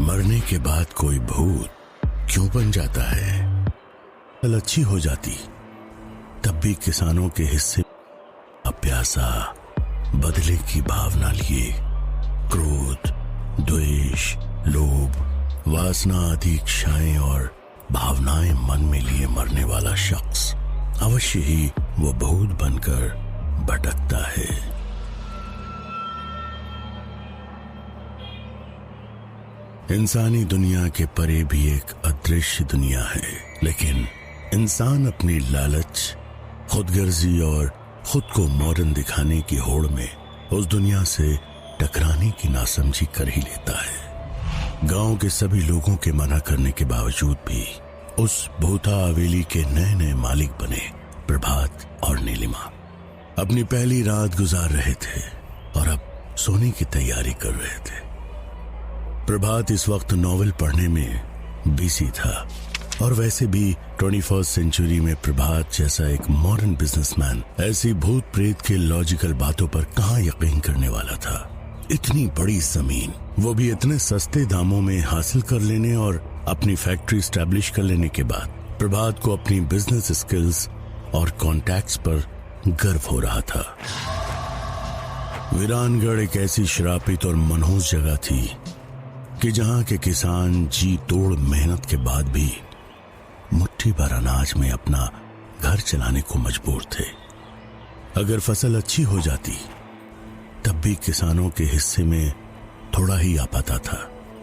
मरने के बाद कोई भूत क्यों बन जाता है? फसल अच्छी हो जाती तब भी किसानों के हिस्से अप्यासा बदले की भावना लिए क्रोध, द्वेष, लोभ, वासना आदि इच्छाएं और भावनाएं मन में लिए मरने वाला शख्स अवश्य ही वो भूत बनकर भटकता है। इंसानी दुनिया के परे भी एक अदृश्य दुनिया है, लेकिन इंसान अपनी लालच, खुदगर्जी और खुद को मॉडर्न दिखाने की होड़ में उस दुनिया से टकराने की नासमझी कर ही लेता है। गांव के सभी लोगों के मना करने के बावजूद भी उस भूता हवेली के नए नए मालिक बने प्रभात और नीलिमा। अपनी पहली रात गुजार रहे थे और अब सोने की तैयारी कर रहे थे। प्रभात इस वक्त नॉवेल पढ़ने में बिजी था और वैसे भी 21st सेंचुरी में प्रभात जैसा एक मॉडर्न बिजनेसमैन ऐसी भूत प्रेत के लॉजिकल बातों पर कहां यकीन करने वाला था। इतनी बड़ी जमीन, वो भी इतने सस्ते दामों में हासिल कर लेने और अपनी फैक्ट्री स्टैब्लिश कर लेने के बाद प्रभात को अपनी बिजनेस स्किल्स और कॉन्टैक्ट्स पर गर्व हो रहा था। वीरानगढ़ एक ऐसी श्रापित और मनहूस जगह थी कि जहां के किसान जी तोड़ मेहनत के बाद भी मुट्ठी भर अनाज में अपना घर चलाने को मजबूर थे। अगर फसल अच्छी हो जाती तब भी किसानों के हिस्से में थोड़ा ही आ पाता था,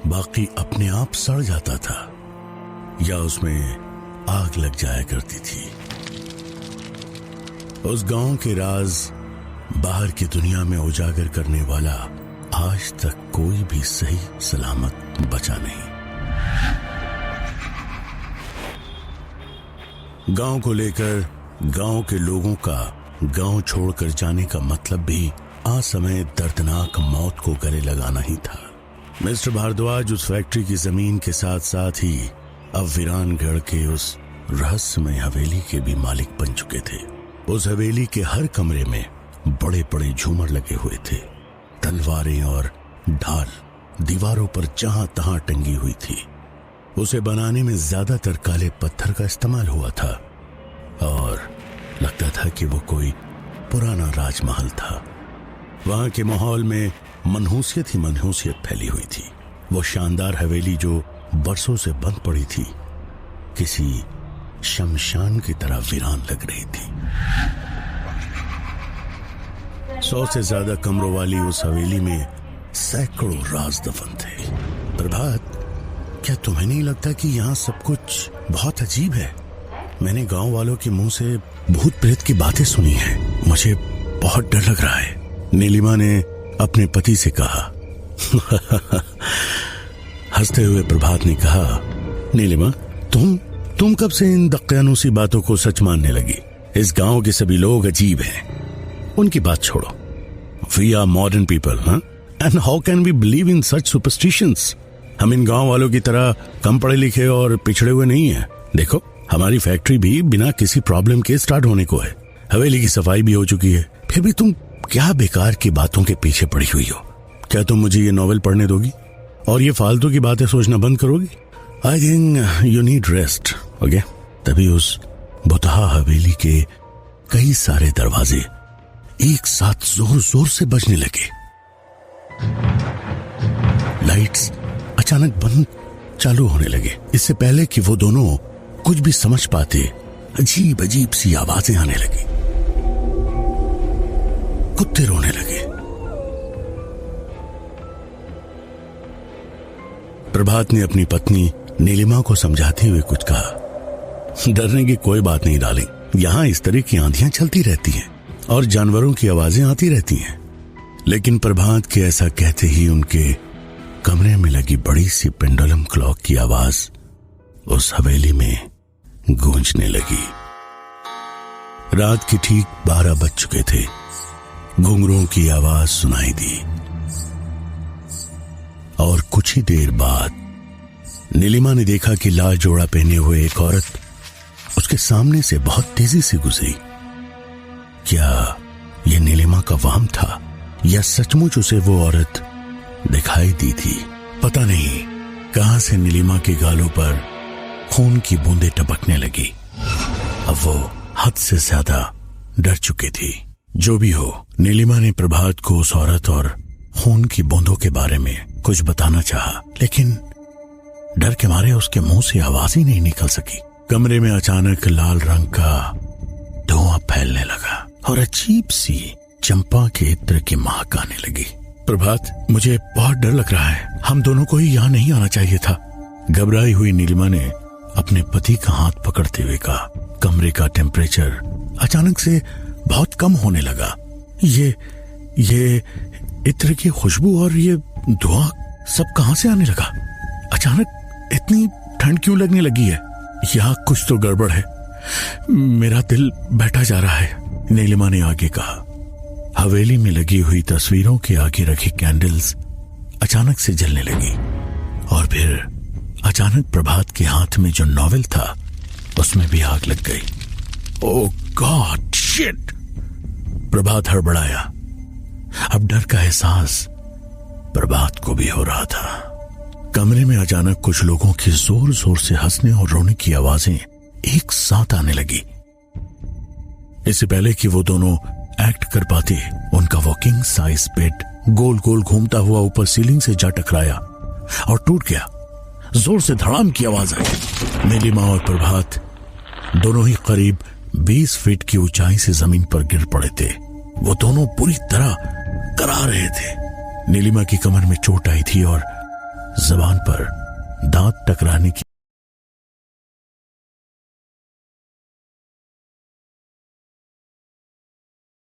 बाकी अपने आप सड़ जाता था या उसमें आग लग जाया करती थी। उस गांव के राज बाहर की दुनिया में उजागर करने वाला आज तक कोई भी सही सलामत बचा नहीं। गांव को लेकर गांव के लोगों का गांव छोड़कर जाने का मतलब भी असमय दर्दनाक मौत को गले लगाना ही था। मिस्टर भारद्वाज उस फैक्ट्री की जमीन के साथ साथ ही अब वीरानगढ़ के उस रहस्यमय हवेली के भी मालिक बन चुके थे। उस हवेली के हर कमरे में बड़े बड़े झूमर लगे हुए थे। तलवारें और ढाल दीवारों पर जहां तहां टंगी हुई थी। उसे बनाने में ज्यादातर काले पत्थर का इस्तेमाल हुआ था और लगता था कि वो कोई पुराना राजमहल था। वहां के माहौल में मनहूसियत ही मनहूसियत फैली हुई थी। वो शानदार हवेली जो बरसों से बंद पड़ी थी किसी शमशान की तरह वीरान लग रही थी। 100 से ज्यादा कमरों वाली उस हवेली में सैकड़ों राज दफन थे। प्रभात, क्या तुम्हें नहीं लगता कि यहाँ सब कुछ बहुत अजीब है? मैंने गांव वालों के मुंह से भूत प्रेत की बातें सुनी हैं। मुझे बहुत डर लग रहा है। नीलिमा ने अपने पति से कहा। हंसते हुए प्रभात ने कहा, नीलिमा, तुम कब से इन दक्यानूसी बातों को सच मानने लगी? इस गांव के सभी लोग अजीब हैं। उनकी बात छोड़ो। We are modern people, and how can we believe in such superstitions? हम इन गांव वालों की तरह कम पढ़े लिखे और पिछड़े हुए नहीं हैं। देखो, हमारी फैक्ट्री भी बिना किसी प्रॉब्लम के स्टार्ट होने को है। हवेली की सफाई भी हो चुकी है। फिर भी तुम क्या बेकार की बातों के पीछे पड़ी हुई हो? क्या तुम मुझे ये नॉवेल पढ़ने दोगी और ये फालतू की बातें सोचना बंद करोगी? I think you need rest, okay? तभी उस बुतहा हवेली के कई सारे दरवाजे एक साथ जोर जोर से बजने लगे। लाइट्स अचानक बंद चालू होने लगे। इससे पहले कि वो दोनों कुछ भी समझ पाते, अजीब अजीब सी आवाजें आने लगी। कुत्ते रोने लगे। प्रभात ने अपनी पत्नी नीलिमा को समझाते हुए कुछ कहा। डरने की कोई बात नहीं डार्लिंग, यहां इस तरह की आंधियां चलती रहती हैं और जानवरों की आवाजें आती रहती हैं। लेकिन प्रभात के ऐसा कहते ही उनके कमरे में लगी बड़ी सी पेंडुलम क्लॉक की आवाज उस हवेली में गूंजने लगी। रात के ठीक 12 बज चुके थे। घुंघरूओं की आवाज सुनाई दी और कुछ ही देर बाद नीलिमा ने देखा कि लाल जोड़ा पहने हुए एक औरत उसके सामने से बहुत तेजी से गुजरी। क्या यह नीलिमा का वहम था या सचमुच उसे वो औरत दिखाई दी थी? पता नहीं, कहां से नीलिमा के गालों पर खून की बूंदें टपकने लगी। अब वो हद से ज्यादा डर चुकी थी। जो भी हो, नीलिमा ने प्रभात को उस औरत और खून की बूंदों के बारे में कुछ बताना चाहा, लेकिन डर के मारे उसके मुंह से आवाज ही नहीं निकल सकी। कमरे में अचानक लाल रंग का धुआं फैलने लगा और अजीब सी चंपा के इत्र की महक आने लगी। प्रभात, मुझे बहुत डर लग रहा है, हम दोनों को ही यहाँ नहीं आना चाहिए था। घबराई हुई नीलिमा ने अपने पति का हाथ पकड़ते हुए कहा। कमरे का टेम्परेचर अचानक से बहुत कम होने लगा। ये इत्र की खुशबू और ये धुआं सब कहां से आने लगा? अचानक इतनी ठंड क्यों लगने लगी है? यहाँ कुछ तो गड़बड़ है, मेरा दिल बैठा जा रहा है। नीलिमा ने आगे कहा। हवेली में लगी हुई तस्वीरों के आगे रखी कैंडल्स अचानक से जलने लगी और फिर अचानक प्रभात के हाथ में जो नॉवेल था उसमें भी आग लग गई। ओह गॉड, शिट! प्रभात हड़बड़ाया। अब डर का एहसास प्रभात को भी हो रहा था। कमरे में अचानक कुछ लोगों की जोर जोर से हंसने और रोने की आवाजें एक साथ आने लगी। इससे पहले कि वो दोनों एक्ट कर पाते, उनका वॉकिंग साइज बेड गोल गोल घूमता हुआ ऊपर सीलिंग से जा टकराया और टूट गया। जोर से धड़ाम की आवाज आई। नीलिमा और प्रभात दोनों ही करीब 20 फीट की ऊंचाई से जमीन पर गिर पड़े थे। वो दोनों पूरी तरह करा रहे थे। नीलिमा की कमर में चोट आई थी और जबान पर दांत टकराने की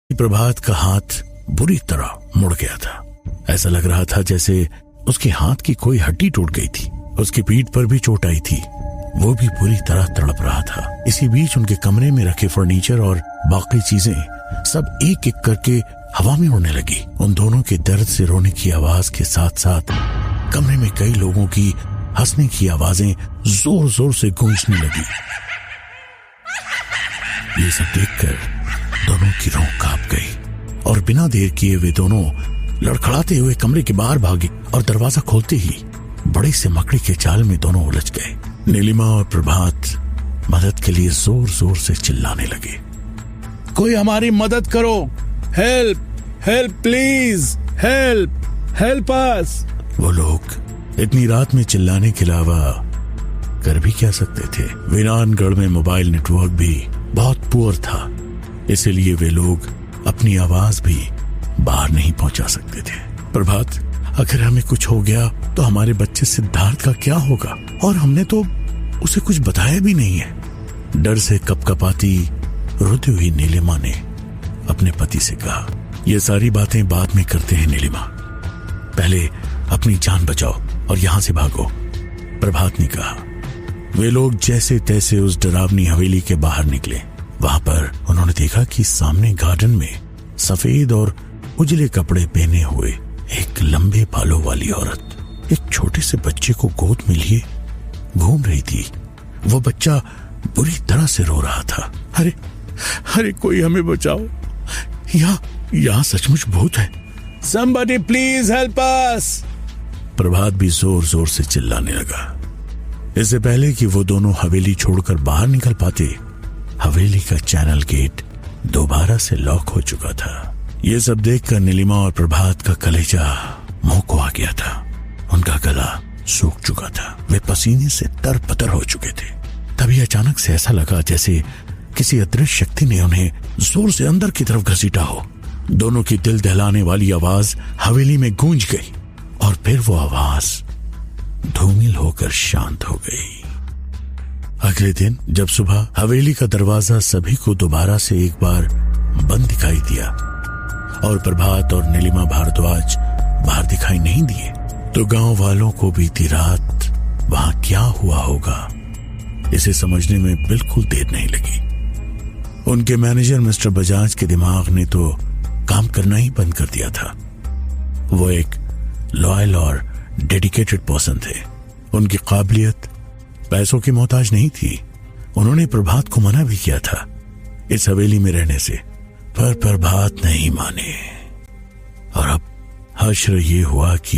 प्रभात का हाथ बुरी तरह मुड़ गया था। ऐसा लग रहा था जैसे उसके हाथ की कोई हड्डी टूट गई थी। उसकी पीठ पर भी चोट आई थी, वो भी पूरी तरह तड़प रहा था। इसी बीच उनके कमरे में रखे फर्नीचर और बाकी चीजें सब एक एक करके हवा में उड़ने लगी। उन दोनों के दर्द से रोने की आवाज के साथ साथ कमरे में कई लोगों की हंसने की आवाजें जोर जोर से गूंजने लगी। ये सब देखकर दोनों की रूह कांप गई और बिना देर किए वे दोनों लड़खड़ाते हुए कमरे के बाहर भागे और दरवाजा खोलते ही बड़े से मकड़ी के जाल में दोनों उलझ गए। नीलिमा और प्रभात मदद के लिए जोर जोर से चिल्लाने लगे। कोई हमारी मदद करो, help help please, help help us. वो लोग इतनी रात में चिल्लाने के अलावा कर भी क्या सकते थे? वीरानगढ़ में मोबाइल नेटवर्क भी बहुत पुअर था, इसलिए वे लोग अपनी आवाज भी बाहर नहीं पहुंचा सकते थे। प्रभात, अगर हमें कुछ हो गया तो हमारे बच्चे सिद्धार्थ का क्या होगा? और हमने तो उसे कुछ बताया भी नहीं है। डर से कपकपाती रोती हुई नीलिमा ने अपने पति से कहा। ये सारी बातें बाद में करते हैं नीलिमा, पहले अपनी जान बचाओ और यहां से भागो, प्रभात ने कहा। वे लोग जैसे तैसे उस डरावनी हवेली के बाहर निकले। वहां पर उन्होंने देखा कि सामने गार्डन में सफेद और उजले कपड़े पहने हुए एक लंबे बालों वाली औरत एक छोटे से बच्चे को गोद में लिए घूम रही थी। वो बच्चा बुरी तरह से रो रहा था। अरे अरे कोई हमें बचाओ, यहाँ सचमुच भूत है। Somebody please help us! प्रभात भी जोर जोर से चिल्लाने लगा। इससे पहले कि वो दोनों हवेली छोड़कर बाहर निकल पाते, हवेली का चैनल गेट दोबारा से लॉक हो चुका था। ये सब देखकर नीलिमा और प्रभात का कलेजा मुंह को आ गया था। उनका गला सूख चुका था, वे पसीने से तरपतर हो चुके थे। तभी अचानक से ऐसा लगा जैसे किसी अदृश्य शक्ति ने उन्हें जोर से अंदर की तरफ घसीटा हो। दोनों की दिल दहलाने वाली आवाज हवेली में गूंज गई और फिर वो आवाज धूमिल होकर शांत हो गई। अगले दिन जब सुबह हवेली का दरवाजा सभी को दोबारा से एक बार बंद दिखाई दिया और प्रभात और नीलिमा भारद्वाज बाहर दिखाई नहीं दिए, तो गांव वालों को बीती रात वहां क्या हुआ होगा इसे समझने में बिल्कुल देर नहीं लगी। उनके मैनेजर मिस्टर बजाज के दिमाग ने तो काम करना ही बंद कर दिया था। वो एक लॉयल और डेडिकेटेड पर्सन थे। उनकी काबिलियत पैसों की मोहताज नहीं थी। उन्होंने प्रभात को मना भी किया था इस हवेली में रहने से, पर प्रभात नहीं माने। और अब हश्र ये हुआ कि